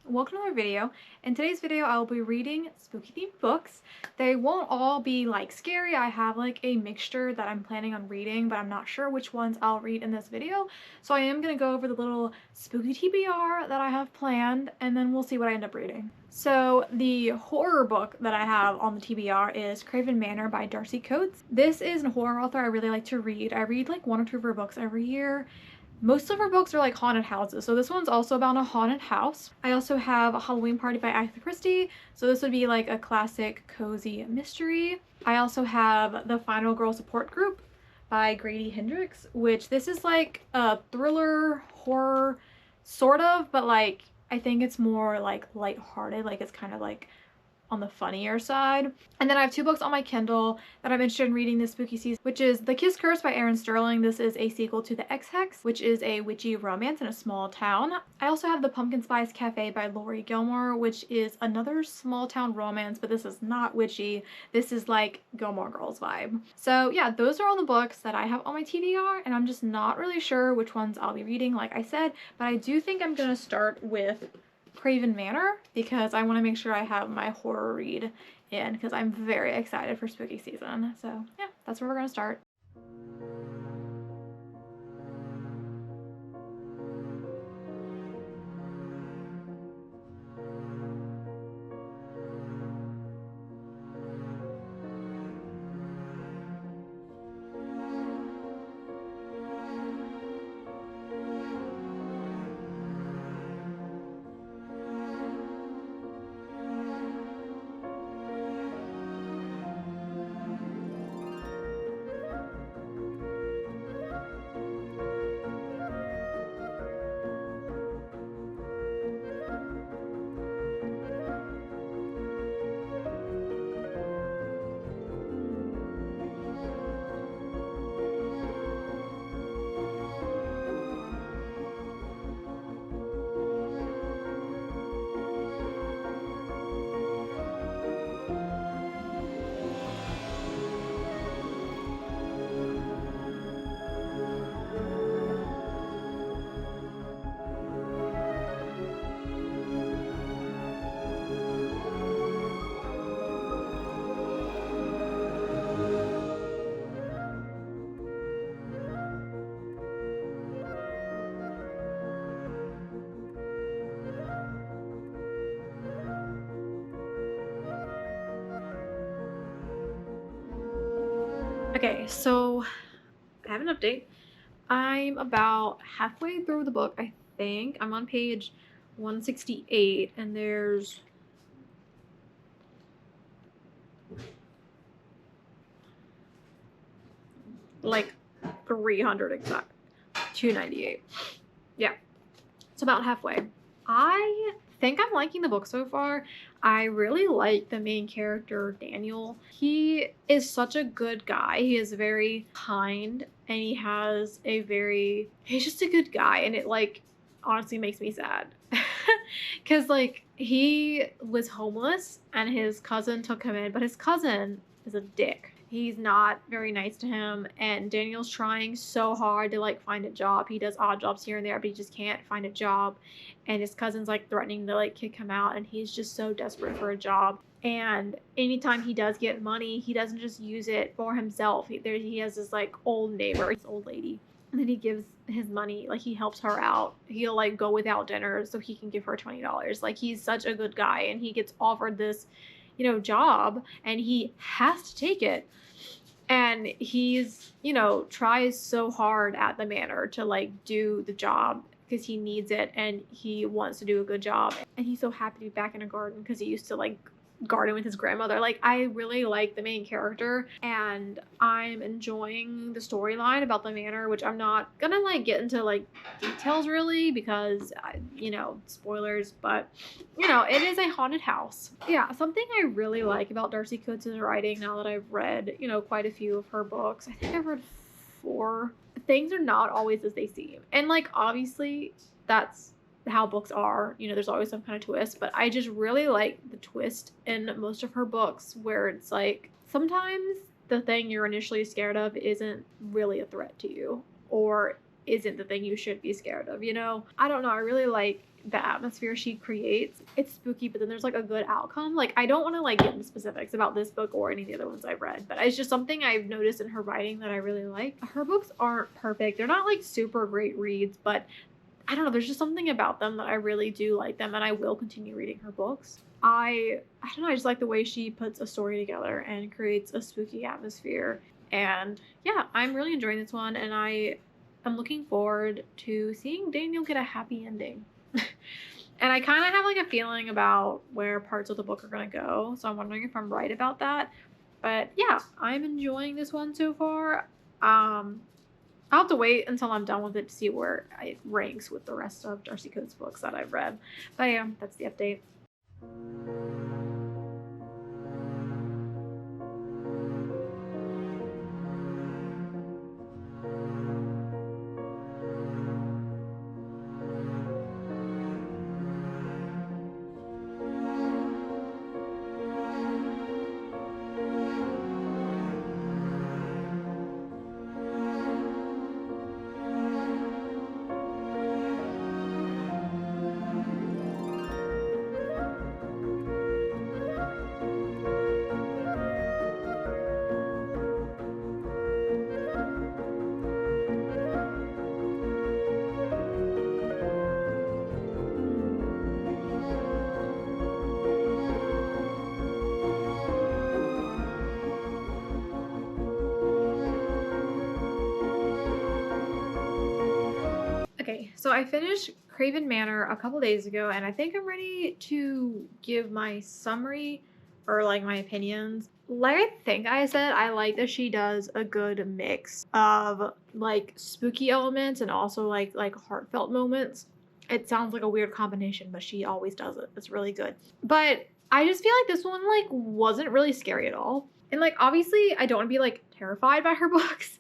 welcome to another video. In today's video, I will be reading spooky themed books. They won't all be like scary. I have like a mixture that I'm planning on reading, but I'm not sure which ones I'll read in this video. So I am going to go over the little spooky TBR that I have planned, and then we'll see what I end up reading. So the horror book that I have on the TBR is Craven Manor by Darcy Coates. This is a horror author I really like to read. I read like one or two of her books every year. Most of her books are like haunted houses, so this one's also about a haunted house. I also have A Halloween Party by Agatha Christie, so this would be like a classic cozy mystery. I also have The Final Girl Support Group by Grady Hendrix, which this is like a thriller horror sort of, but like I think it's more like lighthearted, like it's kind of like on the funnier side. And then I have two books on my Kindle that I'm interested in reading this spooky season, which is The Kiss Curse by Erin Sterling. This is a sequel to The Ex-Hex, which is a witchy romance in a small town. I also have The Pumpkin Spice Cafe by Laurie Gilmore, which is another small town romance, but this is not witchy. This is like Gilmore Girls vibe. So yeah, those are all the books that I have on my TBR, and I'm just not really sure which ones I'll be reading, like I said, but I do think I'm gonna start with Craven Manor because I want to make sure I have my horror read in because I'm very excited for spooky season. So yeah, that's where we're gonna start. Okay, so I have an update. I'm about halfway through the book, I think. I'm on page 168, and there's like 300 exact. 298. Yeah, it's about halfway. I think I'm liking the book so far. I really like the main character, Daniel. He is such a good guy. He is very kind, and he's just a good guy, and it like honestly makes me sad. Cause like he was homeless and his cousin took him in, but his cousin is a dick. He's not very nice to him, and Daniel's trying so hard to like find a job. He does odd jobs here and there, but he just can't find a job. And his cousin's like threatening to like kick him out, and he's just so desperate for a job. And anytime he does get money, he doesn't just use it for himself. He has this like old neighbor, this old lady, and then he gives his money, like he helps her out. He'll like go without dinner so he can give her $20. Like he's such a good guy, and he gets offered this job, and he has to take it. And he's, tries so hard at the manor to like do the job because he needs it and he wants to do a good job. And he's so happy to be back in a garden because he used to like garden with his grandmother. Like, I really like the main character, and I'm enjoying the storyline about the manor, which I'm not gonna like get into like details really because spoilers, but it is a haunted house. Yeah, something I really like about Darcy Coates' writing, now that I've read quite a few of her books, I think I've read 4, things are not always as they seem. And like obviously that's how books are, there's always some kind of twist, but I just really like the twist in most of her books where it's like sometimes the thing you're initially scared of isn't really a threat to you, or isn't the thing you should be scared of. I don't know, I really like the atmosphere she creates. It's spooky, but then there's like a good outcome. Like, I don't want to like get into specifics about this book or any of the other ones I've read, but it's just something I've noticed in her writing that I really like. Her books aren't perfect. They're not like super great reads, but I don't know, there's just something about them that I really do like them, and I will continue reading her books. I don't know, I just like the way she puts a story together and creates a spooky atmosphere. And yeah, I'm really enjoying this one, and I'm looking forward to seeing Daniel get a happy ending. And I kind of have like a feeling about where parts of the book are going to go, so I'm wondering if I'm right about that. But yeah, I'm enjoying this one so far. I'll have to wait until I'm done with it to see where it ranks with the rest of Darcy Coates' books that I've read. But yeah, that's the update. Okay, so I finished Craven Manor a couple days ago, and I think I'm ready to give my summary or like my opinions. Like I think I said, I like that she does a good mix of like spooky elements and also like heartfelt moments. It sounds like a weird combination, but she always does it. It's really good. But I just feel like this one like wasn't really scary at all. And like obviously I don't want to be like terrified by her books.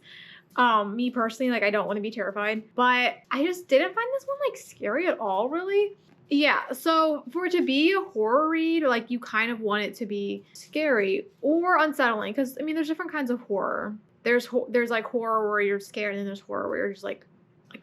Me personally, like I don't want to be terrified, but I just didn't find this one like scary at all, really. Yeah, so for it to be a horror read, like you kind of want it to be scary or unsettling, because I mean, there's different kinds of horror. There's like horror where you're scared, and then there's horror where you're just like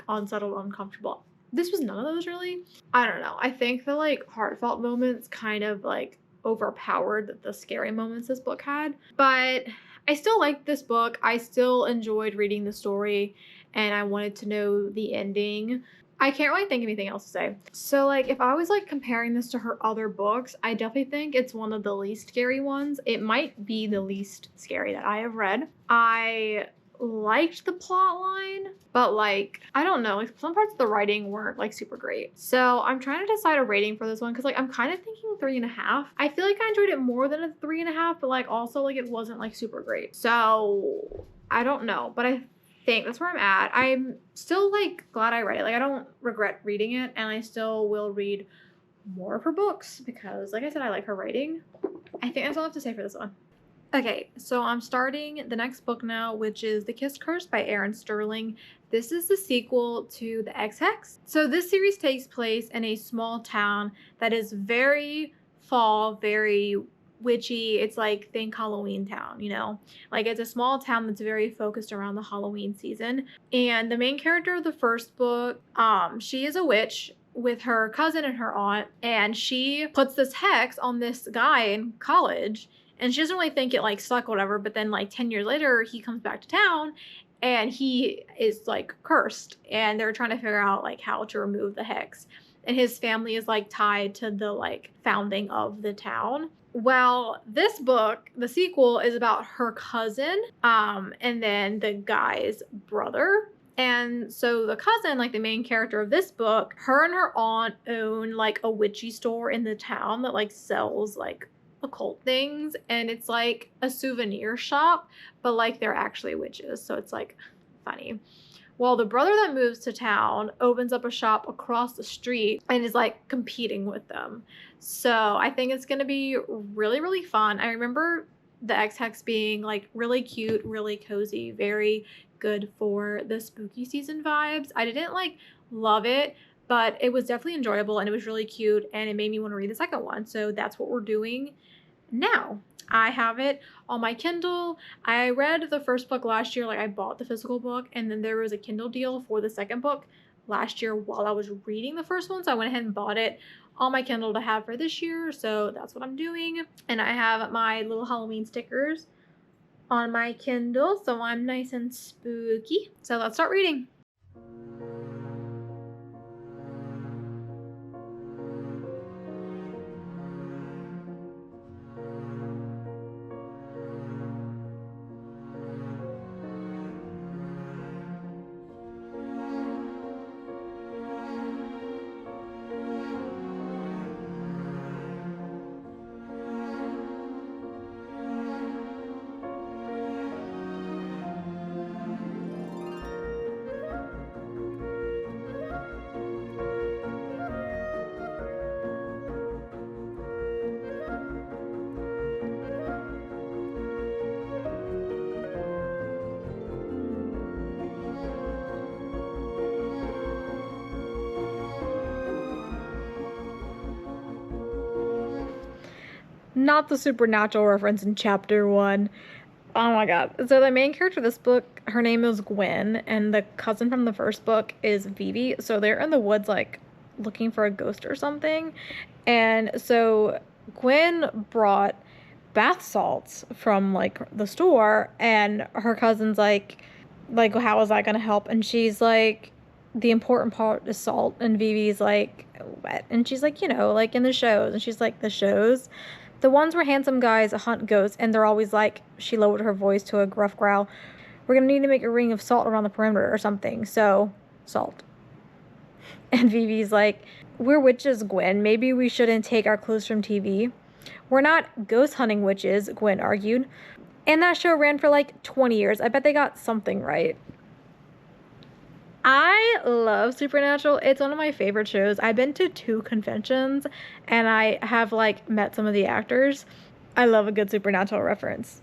unsettled, uncomfortable. This was none of those really. I don't know. I think the like heartfelt moments kind of like overpowered the scary moments this book had, but I still liked this book. I still enjoyed reading the story, and I wanted to know the ending. I can't really think of anything else to say. So like if I was like comparing this to her other books, I definitely think it's one of the least scary ones. It might be the least scary that I have read. I liked the plot line, but like I don't know, like some parts of the writing weren't like super great. So I'm trying to decide a rating for this one, because like I'm kind of thinking 3.5. I feel like I enjoyed it more than a 3.5, but like also like it wasn't like super great. So I don't know, but I think that's where I'm at. I'm still like glad I read it. Like I don't regret reading it, and I still will read more of her books because like I said, I like her writing. I think that's all I have to say for this one. Okay, so I'm starting the next book now, which is The Kiss Curse by Erin Sterling. This is the sequel to The Ex-Hex. So this series takes place in a small town that is very fall, very witchy. It's like think Halloween Town, you know? Like it's a small town that's very focused around the Halloween season. And the main character of the first book, she is a witch with her cousin and her aunt, and she puts this hex on this guy in college. And she doesn't really think it like stuck or whatever, but then like 10 years later, he comes back to town and he is like cursed, and they're trying to figure out like how to remove the hex. And his family is like tied to the like founding of the town. Well, this book, the sequel, is about her cousin, and then the guy's brother. And so the cousin, like the main character of this book, her and her aunt own like a witchy store in the town that like sells like occult things, and it's like a souvenir shop, but like they're actually witches, so it's like funny. Well, the brother that moves to town opens up a shop across the street and is like competing with them. So I think it's gonna be really, really fun. I remember the Ex-Hex being like really cute, really cozy, very good for the spooky season vibes. I didn't like love it, but it was definitely enjoyable, and it was really cute, and it made me want to read the second one. So that's what we're doing now. I have it on my Kindle. I read the first book last year. Like I bought the physical book, and then there was a Kindle deal for the second book last year while I was reading the first one. So I went ahead and bought it on my Kindle to have for this year. So that's what I'm doing. And I have my little Halloween stickers on my Kindle. So I'm nice and spooky. So let's start reading. Not the supernatural reference in chapter 1. Oh my god. So the main character of this book, her name is Gwen, and the cousin from the first book is Vivi. So they're in the woods, like, looking for a ghost or something. And so Gwen brought bath salts from, like, the store, and her cousin's like, how is that gonna help? And she's like, the important part is salt. And Vivi's like, wet. And she's like, like in the shows. And she's like, the shows? The ones where handsome guys hunt ghosts, and they're always like, she lowered her voice to a gruff growl, we're gonna need to make a ring of salt around the perimeter or something, so, salt. And Vivi's like, we're witches, Gwen. Maybe we shouldn't take our clues from TV. We're not ghost hunting witches, Gwen argued. And that show ran for like 20 years. I bet they got something right. I love Supernatural. It's one of my favorite shows. I've been to 2 conventions and I have like met some of the actors. I love a good Supernatural reference.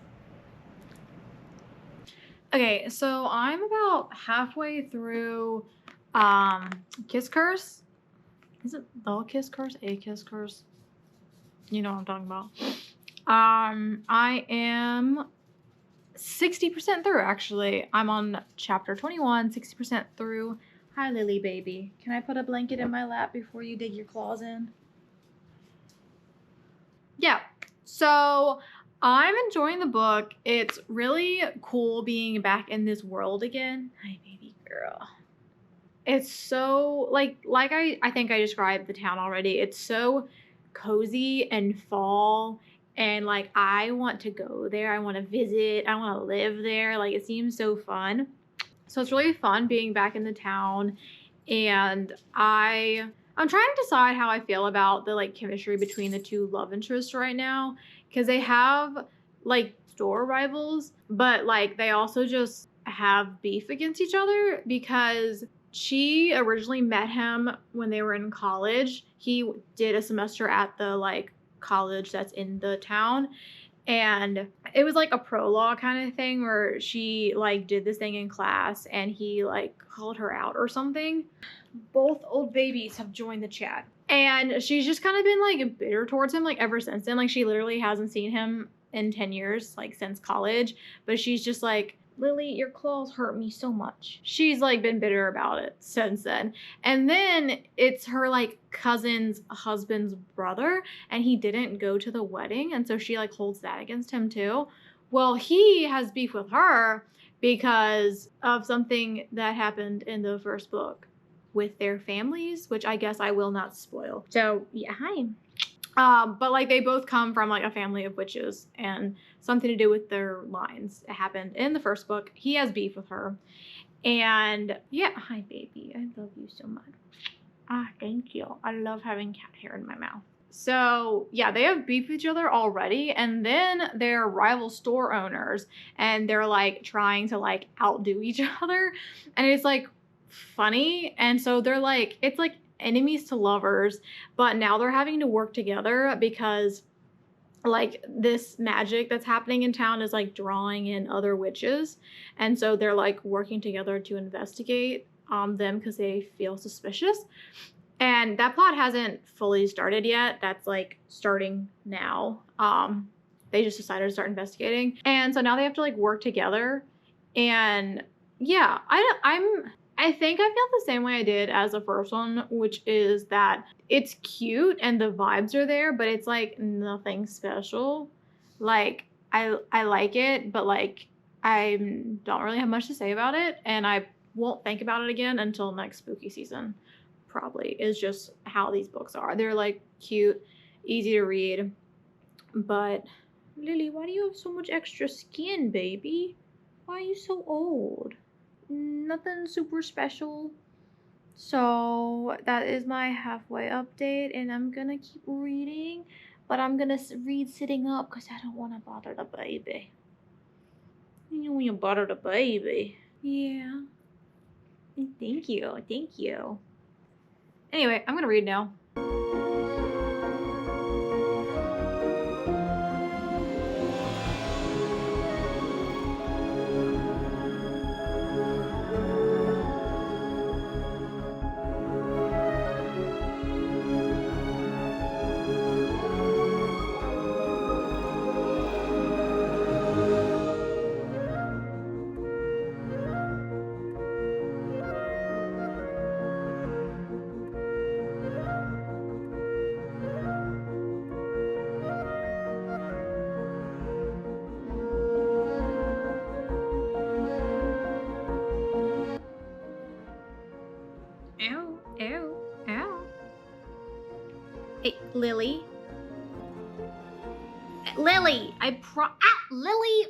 Okay, so I'm about halfway through Kiss Curse. Is it the Kiss Curse? A Kiss Curse? You know what I'm talking about. I am 60% through, actually. I'm on chapter 21, 60% through. Hi, Lily baby. Can I put a blanket in my lap before you dig your claws in? Yeah, so I'm enjoying the book. It's really cool being back in this world again. Hi, baby girl. It's so, like I think I described the town already. It's so cozy and fall. And like, I want to go there. I want to visit. I want to live there. Like, it seems so fun. So it's really fun being back in the town. And I'm trying to decide how I feel about the like chemistry between the 2 love interests right now. Because they have like store rivals, but like they also just have beef against each other because she originally met him when they were in college. He did a semester at the like college that's in the town, and it was like a prologue kind of thing where she like did this thing in class and he like called her out or something. Both old babies have joined the chat, and she's just kind of been like bitter towards him like ever since then. Like, she literally hasn't seen him in 10 years, like since college, but she's just like, Lily, your claws hurt me so much. She's like been bitter about it since then. And then it's her like cousin's husband's brother, and he didn't go to the wedding, and so she like holds that against him too. Well, he has beef with her because of something that happened in the first book with their families, which I guess I will not spoil. So yeah, hi. But like, they both come from like a family of witches, and something to do with their lines. It happened in the first book. He has beef with her. And yeah, hi baby. I love you so much. Thank you. I love having cat hair in my mouth. So yeah, they have beef with each other already, and then they're rival store owners, and they're like trying to like outdo each other, and it's like funny. And so they're like, it's like enemies to lovers, but now they're having to work together because like this magic that's happening in town is like drawing in other witches, and so they're like working together to investigate them because they feel suspicious. And that plot hasn't fully started yet. That's like starting now. They just decided to start investigating, and so now they have to like work together. And yeah, I'm I think I feel the same way I did as the first one, which is that it's cute and the vibes are there, but it's like nothing special. Like I like it, but like I don't really have much to say about it, and I won't think about it again until next spooky season. Probably is just how these books are. They're like cute, easy to read, but Lily, why do you have so much extra skin, baby? Why are you so old? Nothing super special. So that is my halfway update, and I'm gonna keep reading, but I'm gonna read sitting up because I don't want to bother the baby. You don't want to bother the baby. Yeah. Thank you. Thank you. Anyway, I'm gonna read now. Ow, ow, ow. Hey, Lily. Lily, Lily.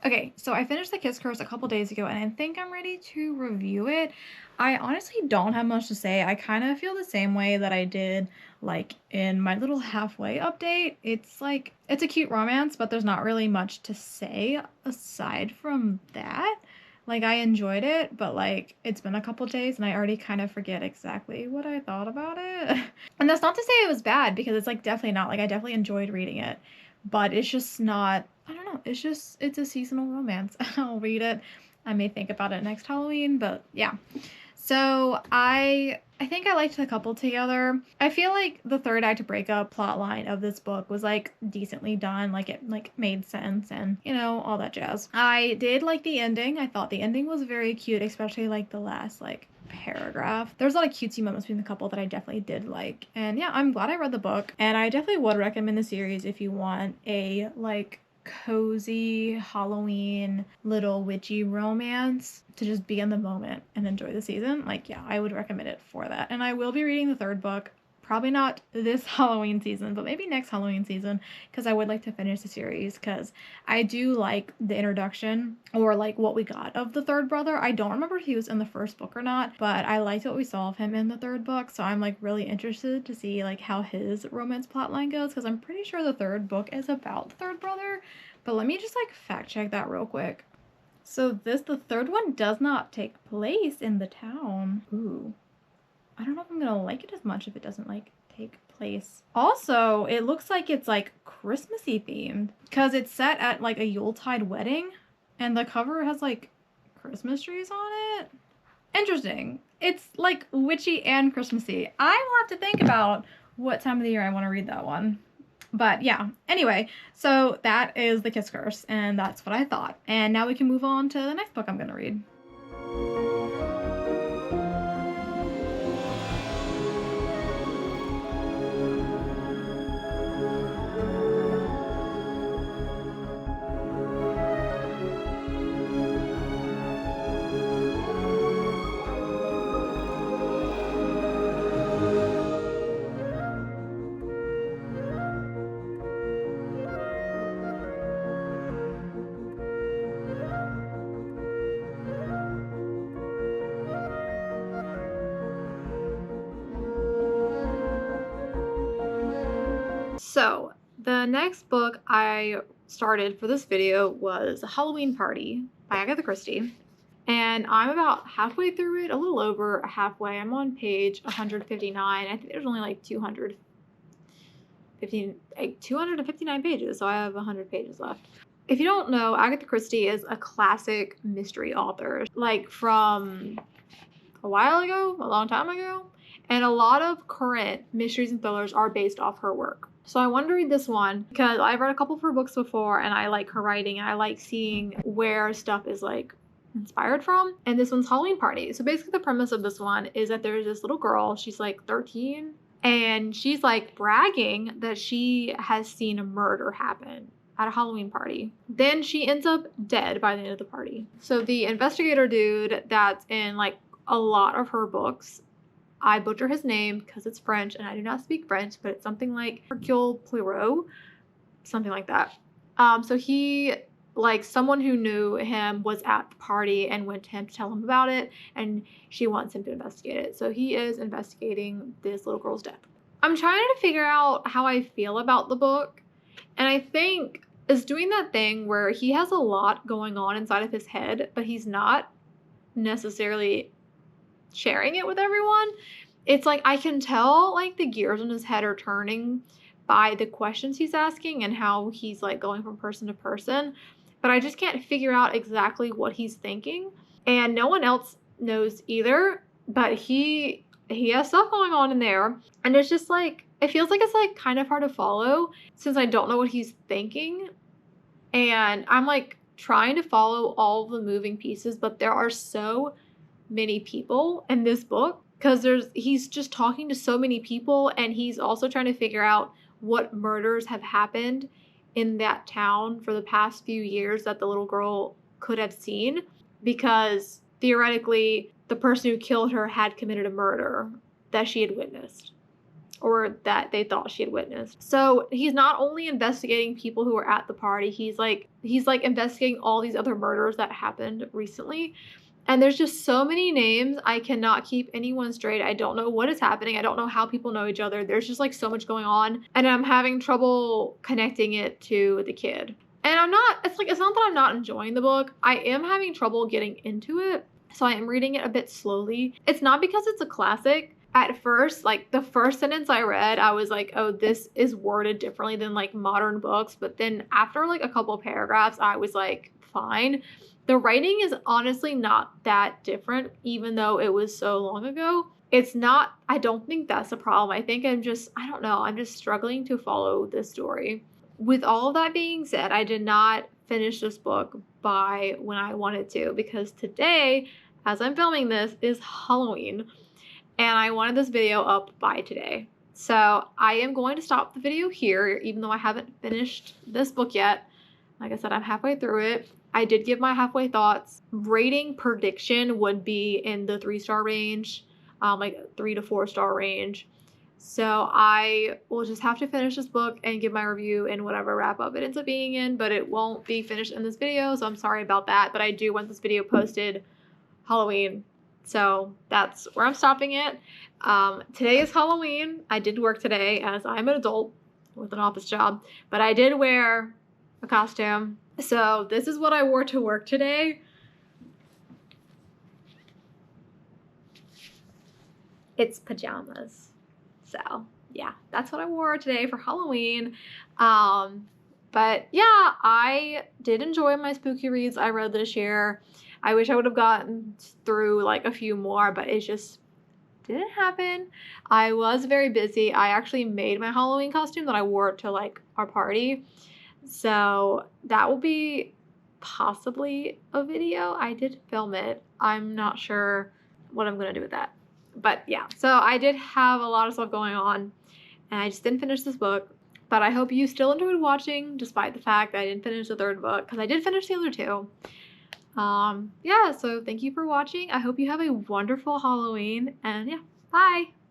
Okay, so I finished The Kiss Curse a couple days ago, and I think I'm ready to review it. I honestly don't have much to say. I kind of feel the same way that I did, like, in my little halfway update. It's like, it's a cute romance, but there's not really much to say aside from that. Like, I enjoyed it, but, like, it's been a couple days, and I already kind of forget exactly what I thought about it. And that's not to say it was bad, because it's, like, definitely not. Like, I definitely enjoyed reading it. But it's just not, I don't know, it's a seasonal romance. I'll read it. I may think about it next Halloween, but yeah. So I think I liked the couple together. I feel like the third act breakup plot line of this book was like decently done, like it like made sense and you know, all that jazz. I did like the ending. I thought the ending was very cute, especially like the last like paragraph. There's a lot of cutesy moments between the couple that I definitely did like. And yeah, I'm glad I read the book, and I definitely would recommend the series if you want a like cozy Halloween little witchy romance to just be in the moment and enjoy the season. Like yeah, I would recommend it for that. And I will be reading the third book, probably not this Halloween season, but maybe next Halloween season, because I would like to finish the series, because I do like the introduction or like what we got of the third brother. I don't remember if he was in the first book or not, but I liked what we saw of him in the third book, so I'm like really interested to see like how his romance plotline goes, because I'm pretty sure the third book is about the third brother, but let me just like fact check that real quick. So the third one does not take place in the town. Ooh. I don't know if I'm gonna like it as much if it doesn't like take place. Also, it looks like it's like Christmassy themed, because it's set at like a Yuletide wedding and the cover has like Christmas trees on it. Interesting. It's like witchy and Christmassy. I will have to think about what time of the year I want to read that one. But yeah, anyway, so that is The Kiss Curse, and that's what I thought. And now we can move on to the next book I'm gonna read. So the next book I started for this video was Halloween Party by Agatha Christie. And I'm about halfway through it, a little over halfway. I'm on page 159. I think there's only like 259 pages, so I have 100 pages left. If you don't know, Agatha Christie is a classic mystery author, like from a while ago, a long time ago. And a lot of current mysteries and thrillers are based off her work. So I wanted to read this one because I've read a couple of her books before and I like her writing and I like seeing where stuff is like inspired from. And this one's Halloween Party. So basically the premise of this one is that there's this little girl, she's like 13, and she's like bragging that she has seen a murder happen at a Halloween party. Then she ends up dead by the end of the party. So the investigator dude that's in like a lot of her books, I butcher his name because it's French and I do not speak French, but it's something like Hercule Poirot, something like that. So he, like, someone who knew him was at the party and went to him to tell him about it, and she wants him to investigate it. So he is investigating this little girl's death. I'm trying to figure out how I feel about the book, and I think it's doing that thing where he has a lot going on inside of his head, but he's not necessarily sharing it with everyone. It's like I can tell like the gears in his head are turning by the questions he's asking and how he's like going from person to person, but I just can't figure out exactly what he's thinking, and no one else knows either, but he has stuff going on in there, and it's just like it feels like it's like kind of hard to follow since I don't know what he's thinking, and I'm like trying to follow all of the moving pieces, but there are so many people in this book because he's just talking to so many people, and he's also trying to figure out what murders have happened in that town for the past few years that the little girl could have seen, because theoretically the person who killed her had committed a murder that she had witnessed, or that they thought she had witnessed. So he's not only investigating people who were at the party, he's like investigating all these other murders that happened recently. And there's just so many names, I cannot keep anyone straight. I don't know what is happening. I don't know how people know each other. There's just like so much going on, and I'm having trouble connecting it to the kid. And it's not that I'm not enjoying the book. I am having trouble getting into it, so I am reading it a bit slowly. It's not because it's a classic. At first, like the first sentence I read, I was like, oh, this is worded differently than like modern books. But then after like a couple of paragraphs, I was like, fine. The writing is honestly not that different, even though it was so long ago. It's not, I don't think that's a problem. I think I don't know, I'm just struggling to follow this story. With all of that being said, I did not finish this book by when I wanted to, because today, as I'm filming this, is Halloween, and I wanted this video up by today. So I am going to stop the video here, even though I haven't finished this book yet. Like I said, I'm halfway through it. I did give my halfway thoughts. Rating prediction would be in the 3-star range, like 3 to 4-star range. So I will just have to finish this book and give my review in whatever wrap up it ends up being in, but it won't be finished in this video, so I'm sorry about that. But I do want this video posted Halloween, so that's where I'm stopping it. Today is Halloween. I did work today as I'm an adult with an office job, but I did wear a costume. So this is what I wore to work today. It's pajamas. So yeah, that's what I wore today for Halloween. But yeah, I did enjoy my spooky reads I read this year. I wish I would have gotten through like a few more, but it just didn't happen. I was very busy. I actually made my Halloween costume that I wore to like our party. So that will be possibly a video. I did film it. I'm not sure what I'm going to do with that. But yeah, so I did have a lot of stuff going on, and I just didn't finish this book. But I hope you still enjoyed watching, despite the fact that I didn't finish the third book, because I did finish the other two. Yeah, so thank you for watching. I hope you have a wonderful Halloween, and yeah, bye!